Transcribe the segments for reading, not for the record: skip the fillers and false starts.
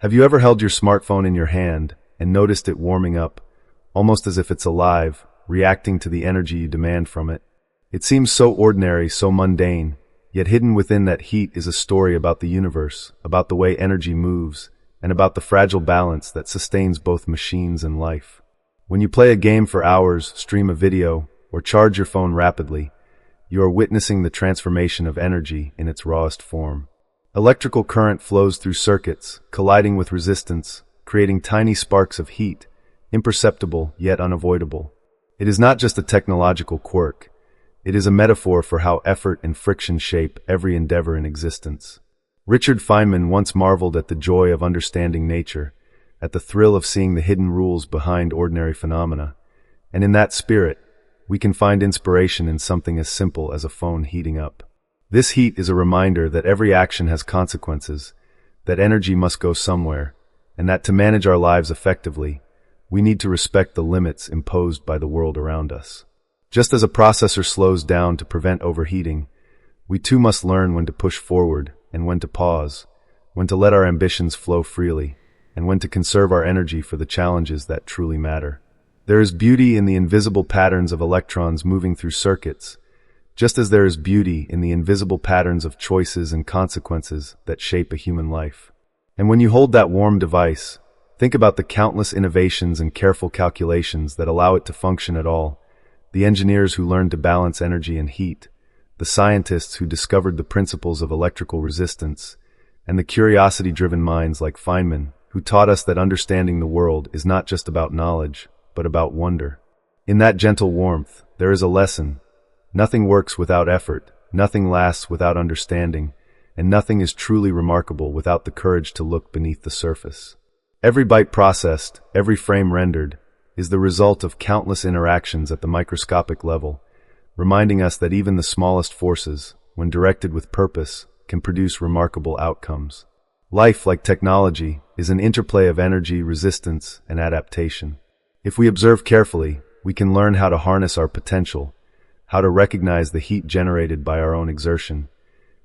Have you ever held your smartphone in your hand and noticed it warming up, almost as if it's alive, reacting to the energy you demand from it? It seems so ordinary, so mundane, yet hidden within that heat is a story about the universe, about the way energy moves, and about the fragile balance that sustains both machines and life. When you play a game for hours, stream a video, or charge your phone rapidly, you are witnessing the transformation of energy in its rawest form. Electrical current flows through circuits, colliding with resistance, creating tiny sparks of heat, imperceptible yet unavoidable. It is not just a technological quirk. It is a metaphor for how effort and friction shape every endeavor in existence. Richard Feynman once marveled at the joy of understanding nature, at the thrill of seeing the hidden rules behind ordinary phenomena. And in that spirit, we can find inspiration in something as simple as a phone heating up. This heat is a reminder that every action has consequences, that energy must go somewhere, and that to manage our lives effectively, we need to respect the limits imposed by the world around us. Just as a processor slows down to prevent overheating, we too must learn when to push forward and when to pause, when to let our ambitions flow freely, and when to conserve our energy for the challenges that truly matter. There is beauty in the invisible patterns of electrons moving through circuits, just as there is beauty in the invisible patterns of choices and consequences that shape a human life. And when you hold that warm device, think about the countless innovations and careful calculations that allow it to function at all, the engineers who learned to balance energy and heat, the scientists who discovered the principles of electrical resistance, and the curiosity-driven minds like Feynman, who taught us that understanding the world is not just about knowledge, but about wonder. In that gentle warmth, there is a lesson. Nothing works without effort, nothing lasts without understanding, and nothing is truly remarkable without the courage to look beneath the surface. Every byte processed, every frame rendered, is the result of countless interactions at the microscopic level, reminding us that even the smallest forces, when directed with purpose, can produce remarkable outcomes. Life, like technology, is an interplay of energy, resistance, and adaptation. If we observe carefully, we can learn how to harness our potential, how to recognize the heat generated by our own exertion,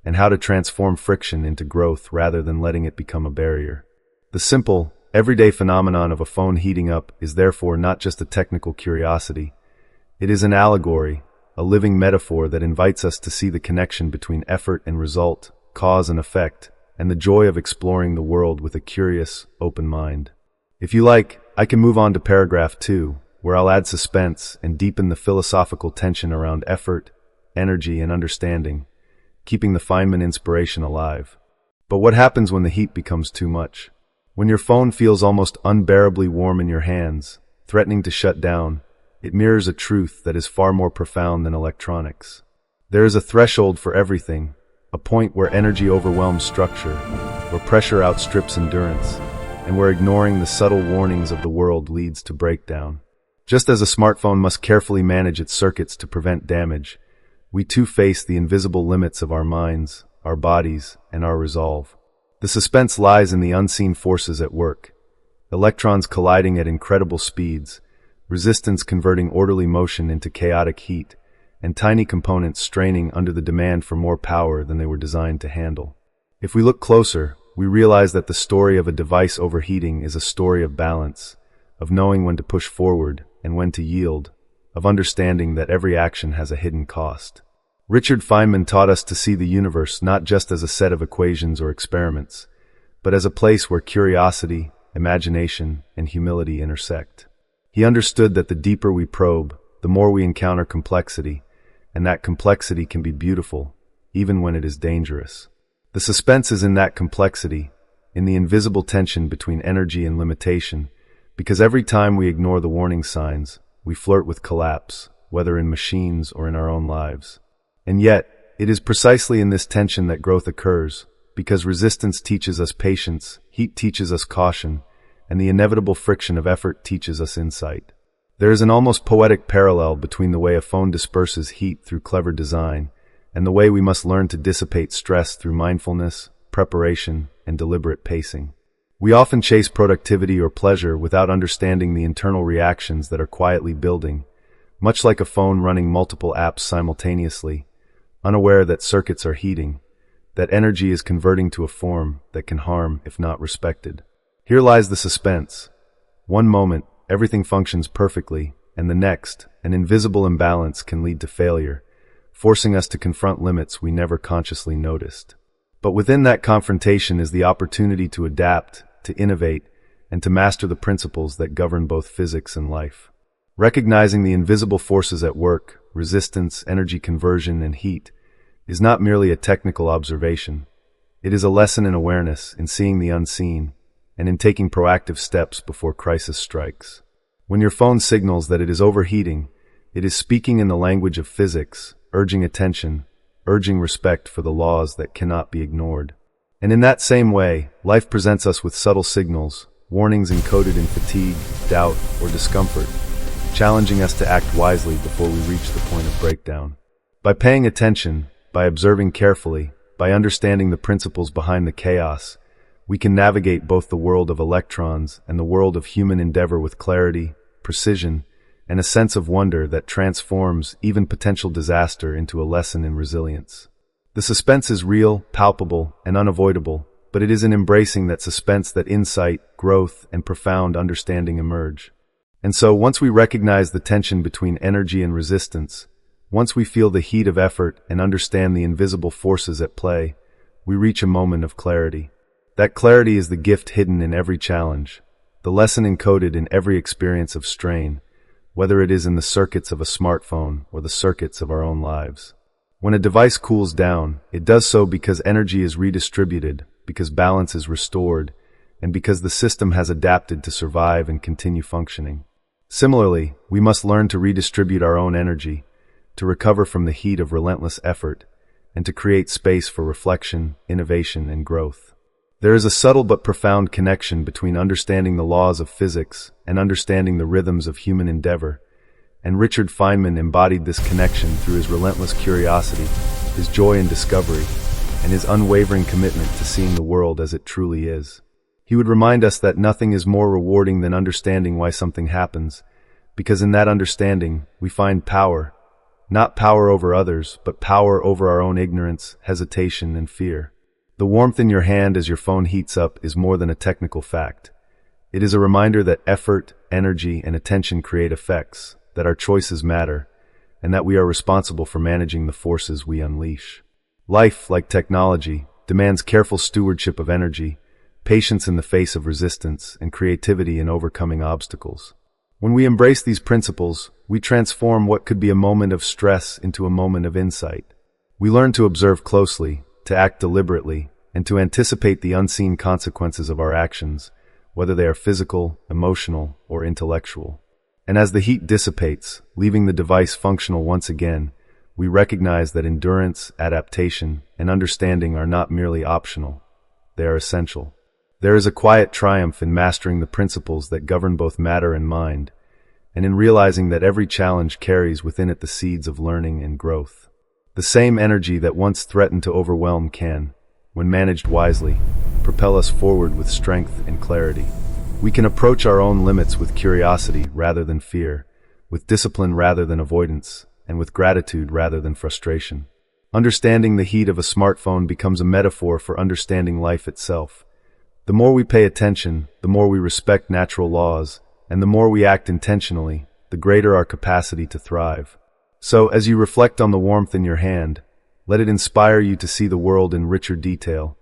and how to transform friction into growth rather than letting it become a barrier. The simple, everyday phenomenon of a phone heating up is therefore not just a technical curiosity. It is an allegory, a living metaphor that invites us to see the connection between effort and result, cause and effect, and the joy of exploring the world with a curious, open mind. If you like, I can move on to paragraph 2, where I'll add suspense and deepen the philosophical tension around effort, energy, and understanding, keeping the Feynman inspiration alive. But what happens when the heat becomes too much? When your phone feels almost unbearably warm in your hands, threatening to shut down, it mirrors a truth that is far more profound than electronics. There is a threshold for everything, a point where energy overwhelms structure, where pressure outstrips endurance, and where ignoring the subtle warnings of the world leads to breakdown. Just as a smartphone must carefully manage its circuits to prevent damage, we too face the invisible limits of our minds, our bodies, and our resolve. The suspense lies in the unseen forces at work. Electrons colliding at incredible speeds, resistance converting orderly motion into chaotic heat, and tiny components straining under the demand for more power than they were designed to handle. If we look closer, we realize that the story of a device overheating is a story of balance, of knowing when to push forward and when to yield, of understanding that every action has a hidden cost. Richard Feynman taught us to see the universe not just as a set of equations or experiments, but as a place where curiosity, imagination, and humility intersect. He understood that the deeper we probe, the more we encounter complexity, and that complexity can be beautiful, even when it is dangerous. The suspense is in that complexity, in the invisible tension between energy and limitation, because every time we ignore the warning signs, we flirt with collapse, whether in machines or in our own lives. And yet, it is precisely in this tension that growth occurs, because resistance teaches us patience, heat teaches us caution, and the inevitable friction of effort teaches us insight. There is an almost poetic parallel between the way a phone disperses heat through clever design, and the way we must learn to dissipate stress through mindfulness, preparation, and deliberate pacing. We often chase productivity or pleasure without understanding the internal reactions that are quietly building, much like a phone running multiple apps simultaneously, unaware that circuits are heating, that energy is converting to a form that can harm if not respected. Here lies the suspense. One moment, everything functions perfectly, and the next, an invisible imbalance can lead to failure, forcing us to confront limits we never consciously noticed. But within that confrontation is the opportunity to adapt, to innovate, and to master the principles that govern both physics and life. Recognizing the invisible forces at work, resistance, energy conversion, and heat, is not merely a technical observation. It is a lesson in awareness, in seeing the unseen, and in taking proactive steps before crisis strikes. When your phone signals that it is overheating, it is speaking in the language of physics, urging attention, urging respect for the laws that cannot be ignored. And in that same way, life presents us with subtle signals, warnings encoded in fatigue, doubt, or discomfort, challenging us to act wisely before we reach the point of breakdown. By paying attention, by observing carefully, by understanding the principles behind the chaos, we can navigate both the world of electrons and the world of human endeavor with clarity, precision, and a sense of wonder that transforms even potential disaster into a lesson in resilience. The suspense is real, palpable, and unavoidable, but it is in embracing that suspense that insight, growth, and profound understanding emerge. And so, once we recognize the tension between energy and resistance, once we feel the heat of effort and understand the invisible forces at play, we reach a moment of clarity. That clarity is the gift hidden in every challenge, the lesson encoded in every experience of strain, whether it is in the circuits of a smartphone or the circuits of our own lives. When a device cools down, it does so because energy is redistributed, because balance is restored, and because the system has adapted to survive and continue functioning. Similarly, we must learn to redistribute our own energy, to recover from the heat of relentless effort, and to create space for reflection, innovation, and growth. There is a subtle but profound connection between understanding the laws of physics and understanding the rhythms of human endeavor, and Richard Feynman embodied this connection through his relentless curiosity, his joy in discovery, and his unwavering commitment to seeing the world as it truly is. He would remind us that nothing is more rewarding than understanding why something happens, because in that understanding we find power, not power over others, but power over our own ignorance, hesitation, and fear. The warmth in your hand as your phone heats up is more than a technical fact. It is a reminder that effort, energy, and attention create effects, that our choices matter, and that we are responsible for managing the forces we unleash. Life, like technology, demands careful stewardship of energy, patience in the face of resistance, and creativity in overcoming obstacles. When we embrace these principles, we transform what could be a moment of stress into a moment of insight. We learn to observe closely, to act deliberately, and to anticipate the unseen consequences of our actions, whether they are physical, emotional, or intellectual. And as the heat dissipates, leaving the device functional once again, we recognize that endurance, adaptation, and understanding are not merely optional. They are essential. There is a quiet triumph in mastering the principles that govern both matter and mind, and in realizing that every challenge carries within it the seeds of learning and growth. The same energy that once threatened to overwhelm can, when managed wisely, propel us forward with strength and clarity. We can approach our own limits with curiosity rather than fear, with discipline rather than avoidance, and with gratitude rather than frustration. Understanding the heat of a smartphone becomes a metaphor for understanding life itself. The more we pay attention, the more we respect natural laws, and the more we act intentionally, the greater our capacity to thrive. So, as you reflect on the warmth in your hand, let it inspire you to see the world in richer detail,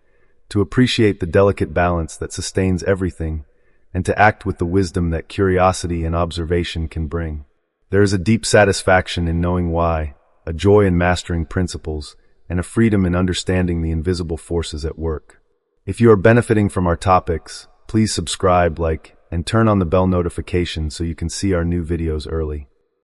to appreciate the delicate balance that sustains everything, and to act with the wisdom that curiosity and observation can bring. There is a deep satisfaction in knowing why, a joy in mastering principles, and a freedom in understanding the invisible forces at work. If you are benefiting from our topics, please subscribe, like, and turn on the bell notification so you can see our new videos early.